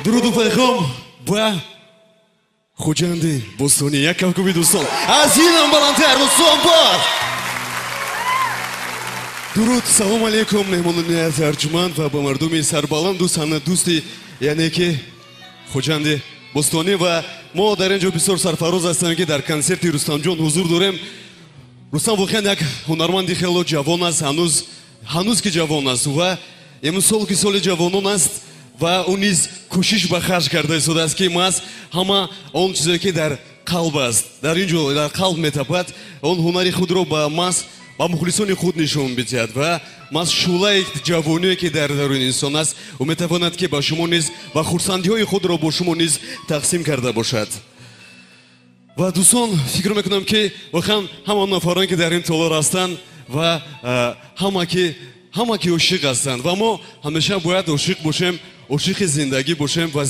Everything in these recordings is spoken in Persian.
درود و پیغام و خوجند بوستانی یک کمکوبی دوستان از اینم بلندتر دوستان بار درود سلام علیکم مهمانان ترجمند و با مردمی سربلند دوستان دوستی یعنی که خوجند بوستانی و ما در اینجا بسیار سرفراز هستیم که در کنسرت رستم جان حضور داریم. رستم واقعا یک هنرمندی خیلی جوان است، هنوز که جوان است و امروز سال که سال جوانان است و اون نیز کوشش به خرج کرده ایستاده است که ما همه اون چیزی که در قلب است در اینجا در قلب میتپد اون هنری خود رو به ماس با مخلصان خود نشون بدهد و ماس شعله جوانی که در درون انسان است و میتواند که با شما نیز و خرسندی های خود را با شما نیز تقسیم کرده باشد. و دوستان فکر میکنم که واقعا همان نفران که در این تالار هستند و همه که عاشق هستند و ما همیشه باید عاشق باشیم، عاشق زندگی باشیم و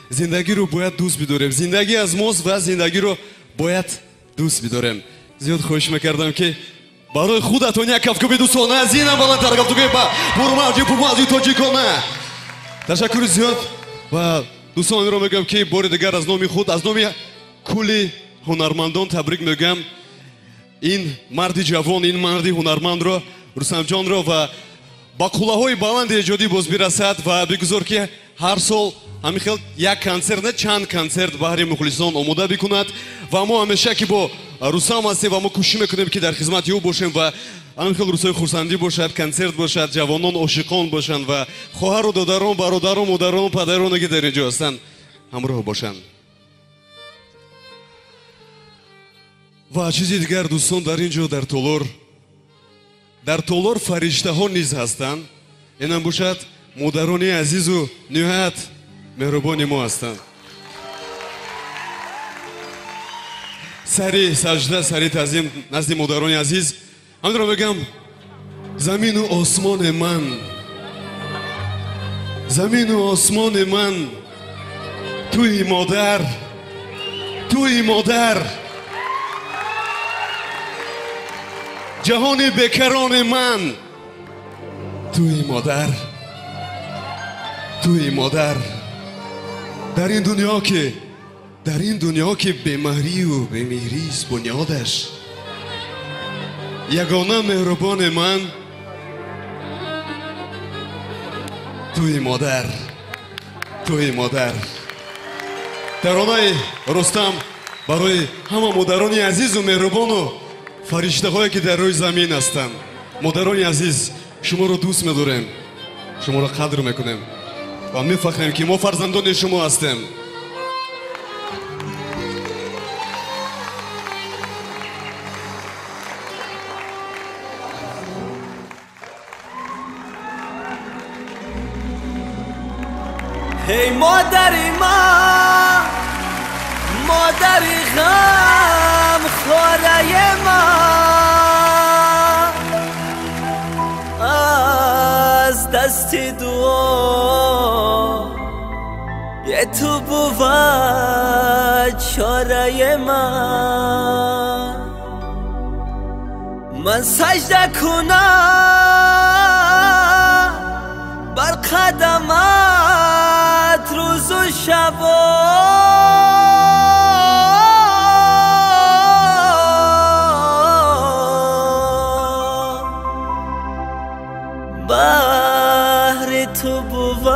زندگی رو باید دوست بداریم. زندگی از ماست و زندگی رو باید دوست بداریم. زیاد خواهش میکردم که برای خودتون یک کفکوبی دوستان از اینم بلندتر گفتگوی با برمجی پومازی تاجیکانه تشکر زیاد. و دوستان رو میگم که بار دیگر از نام خود از نام کلی هنرمندان تبریک میگم این مردی جوان این مردی هنرمند رو رستم جان رو و با کلاهای بلند ایجادی باز برسد و بگذار که هر سال همین خیلی یک کنسرت نه چند کنسرت برای مخلصان آماده بکند و ما همیشه که با رستم هستیم و ما کوشش میکنیم که در خدمت او باشیم و همین خیلی روزهای خرسندی باشد، کنسرت باشد، جوانان عاشقان باشند و خواهر و دادران، برادران، مادران و پدران که در اینجا هستند همراه باشند. و چیزی دیگر دوستان در اینجا در تالار فرشته ها نیز هستند. اینم باشد مادران عزیز و نهایت مهربان ما هستند. سری سجده سری تعظیم نزد مادران عزیز. همین رو بگم زمین و آسمان من، زمین و آسمان من، توی مادر، توی مادر، جهان بیکران من، توی مادر، توی مادر. در این دنیا که بیماری و بیمیری است بنیادش، یگانه مهربان من، توی مادر، توی مادر. ترانه رستم برای همه مادران عزیز و مهربان و فرشته هایی که در روی زمین هستند. مادران عزیز شما رو دوست می‌داریم، شما رو قدر میکنیم و میفخریم که ما فرزندان شما هستیم. هی مادری ما، مادری غم خوره ما، از دست دعا یه تو بود چاره من سجده کنم بر قدمت روز و شبا، بهر تو بود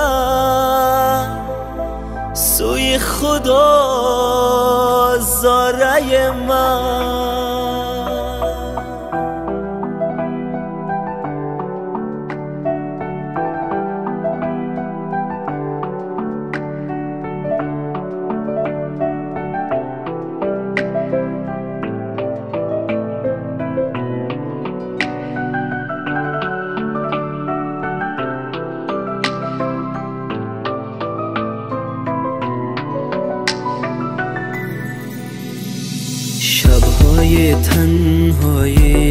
سوی خدا زاره من. شب‌های تنهایی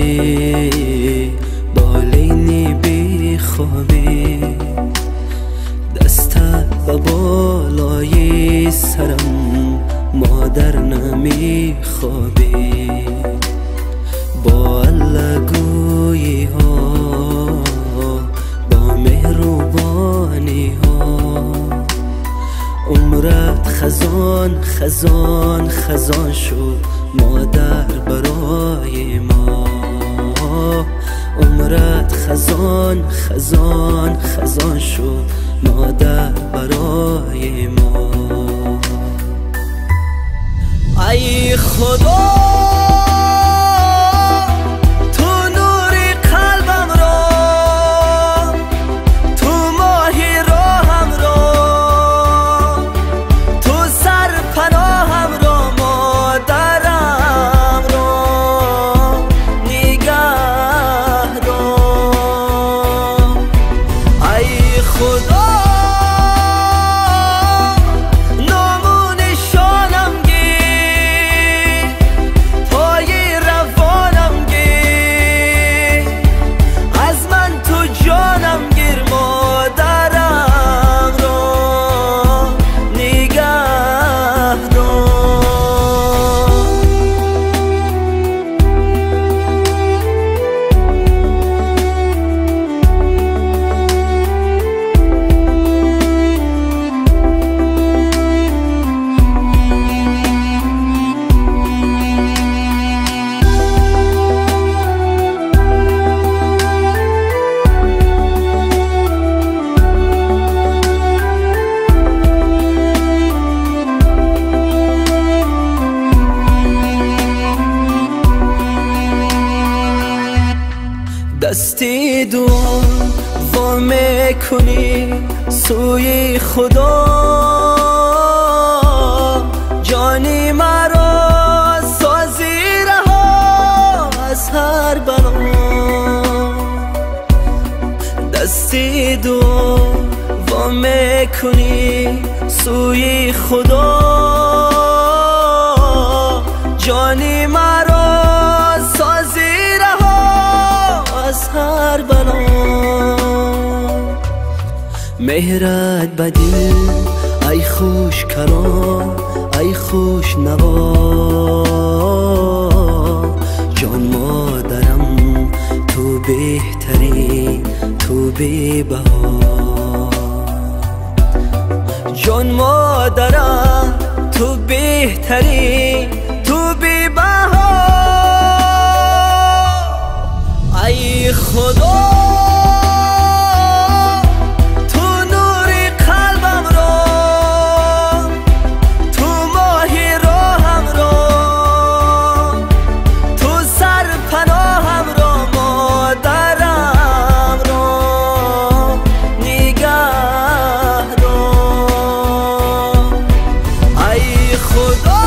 بالینی بی خوابی، دسته و بالای سرم مادر نمی خوابی، با الگویی ها با مهربانی ها خزان خزان خزان شد مادر برای ما، عمرت خزان خزان خزان شد مادر برای ما. ای خدا دستی دعا وا میکنی سوی خدا، جانی مرا سازی رها از هر بلا. دستی دعا وا میکنی سوی خدا، جانی مرا سازی از هر بلا. مهرت بدی ای خوش کرا ای خوش نوا، جان مادرم تو بهتری تو بی بها. جان مادرم تو بهتری تو بی بها. ای خدا تو نوری قلبم را، تو ماهی راهم را، تو سرپناهم را، مادرم را نگه دار. ای خدا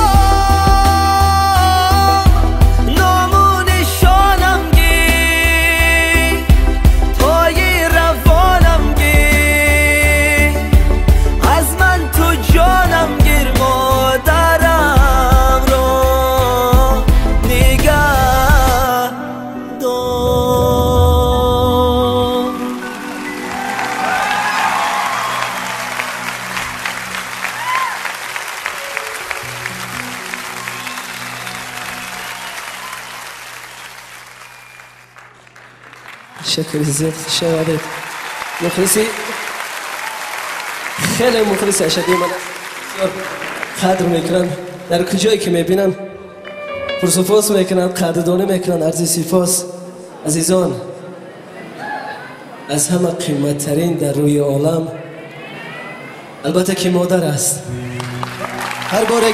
شکر زیاد خوش آمدید. مخلصی خیلی مخلصی اشدی من قدر میکنم، در کجایی که میبینم پرسپاس میکنم، قدردانی میکنم، عرض سپاس. عزیزان، از همه قیمتترین در روی عالم البته که مادر است. هر باره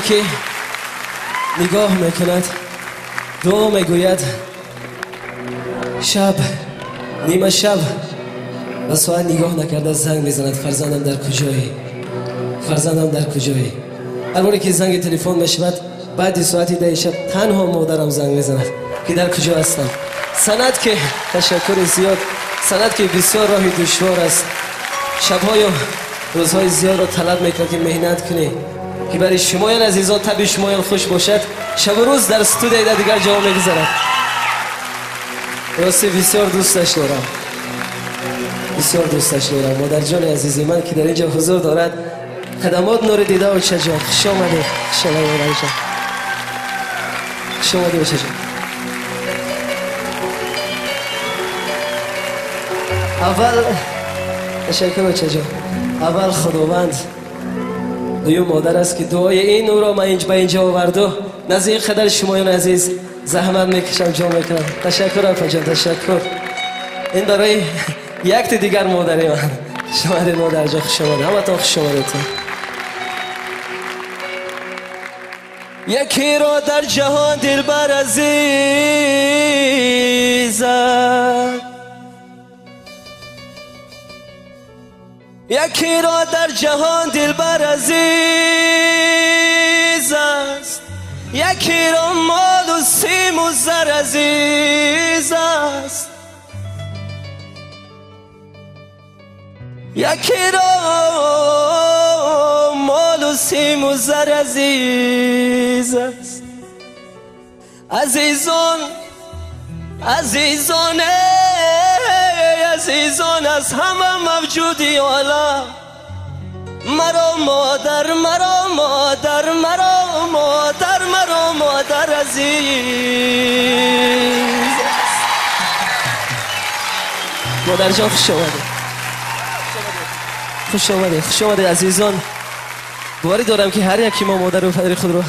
که نگاه میکند دعا میگوید، شب نیمه شب و ساعت نگاه نکرده زنگ میزند فرزندم در کجایی، فرزندم در کجایی. هر باری که زنگ تلفن میشود بعد ساعتی 10 شب تنها مادرم زنگ میزند که در کجا هستم. سند که تشکر زیاد، سند که بسیار راهی دشوار است، شب‌های و روزهای زیاد را طلب میکنه که مهنت کنی که برای شمایان عزیزان طبع شمایان خوش باشد. شب و روز در استودیو در دیگر جا میگذرد. راستی بسیار دوستش دارم، بسیار دوستش دارم. مادر جان عزیز من که در اینجا حضور دارد، خدمات نور دیده و چجا خوش آمده. خوش آمده مادر جان، خوش آمده بچه جان. اول تشکر بچه جان. اول خداوند، دویم مادر است که دعای این او را من به اینجا آورد و نزدیک قدر شمایان عزیز زحمت میکشم جا میکنم. تشکر اپا جان، تشکر. این برای یک دیگر مادری من. خوش آمدید مادر جان، خوش آمدید همتون، خوش آمدید. یکی را در جهان دلبر عزیز است، یکی را در جهان دلبر عزیز است، یکی را مال و سیم و زر عزیز است، یکی را مال و سیم و زر عزیز است. عزیزان عزیزان عزیزان از همه موجودی عالم، مرا مادر مرا مادر مرا مادر مرا مادر عزیز. مادر جان خوش آمدید، خوش آمدید، خوش آمدید عزیزان. باوری دارم که هر یکی ما مادر و پدر خود رو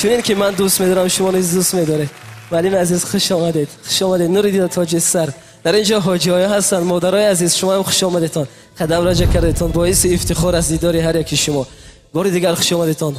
چنین که من دوست می‌دارم شما نیز دوست می‌دارید. ولی عزیز خوش آمدید، خوش آمدید. نور دیدن تاج سر. در اینجا حاجی‌ها هستن، مادرای عزیز شما هم خوش آمدیدتان. قدم رنج کردیدتان، باعث افتخار است دیدار هر یکی شما. بار دیگر خوش آمدیدتان.